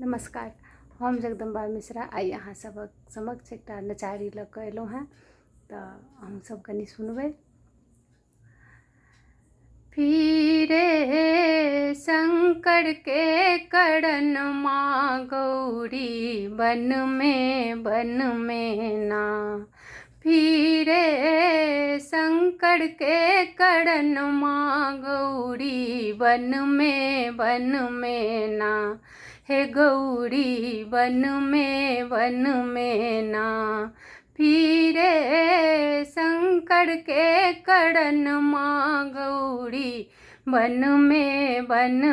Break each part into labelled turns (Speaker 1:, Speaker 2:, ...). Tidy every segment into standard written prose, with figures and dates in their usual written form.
Speaker 1: नमस्कार। हम जगदम्बा मिश्रा आई अहाँ सबक समक्ष एकटा नचारी लऽ कऽ अयलहुँ हेँ, तऽ हम सब कनि सुनबै। फिरे शंकर के करण माँ गौरी बन में ना। फिरे शंकर के करण माँ गौरी बन में ना। हे गौरी बन में ना। फिरे शंकर के करण माँ गौरी बन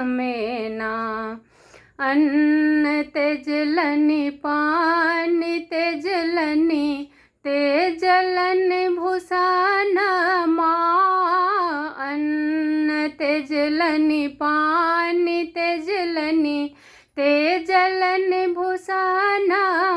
Speaker 1: में ना। अन्न तेजलनि पानी तेजलनि तेजलन भूषण माँ। अन्न तेजलनि पानी तेजलनि तेजलन भूषण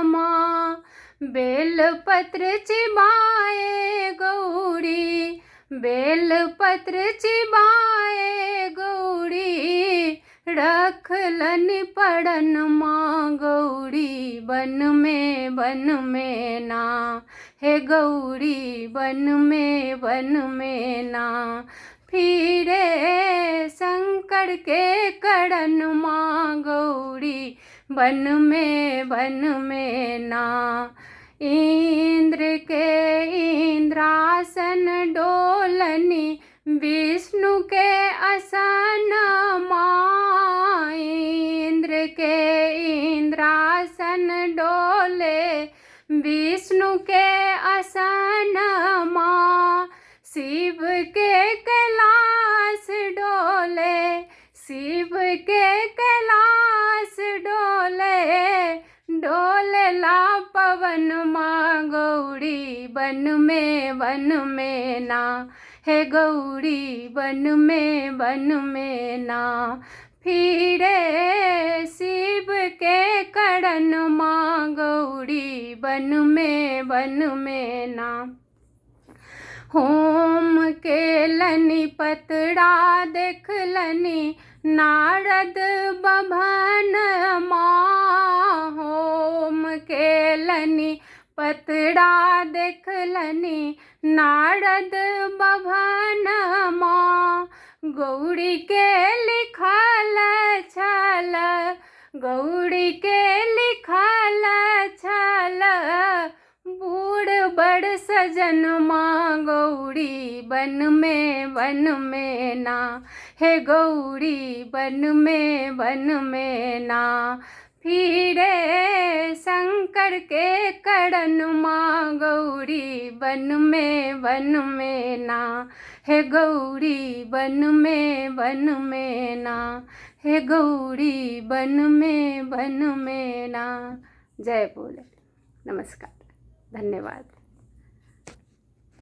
Speaker 1: माँ। बेलपत्र चिबाए गौरी बेलपत्र चिबाए गौरी रखलन पड़न माँ गौरी बन में ना। हे गौरी बन में ना। फिरे शंकर के करण माँ गौरी बन में ना। इंद्र के इंद्रासन डोलनी विष्णु के आसन माँ। इंद्र के इंद्रासन डोले विष्णु के आसन माँ। शिव के कैलाश डोले शिव के कैलाश डोले डोलेला पवन माँ गौरी बन में ना। हे गौरी बन में ना। फिरे शिव के करण माँ गौरी बन में ना। होम केलनि पतड़ा देखलनि नारद बभन माँ। होम केलनि पतड़ा देखलनि नारद बभन माँ। गौरी के लिखल छल गौरी के लिखल छल बूढ़ बड़ सजन माँ गौरी बन में ना। हे गौरी बन में ना। फिरे शंकर के करण माँ गौरी बन में ना। हे गौरी बन में ना। हे गौरी बन में ना। जय बोले। नमस्कार, धन्यवाद।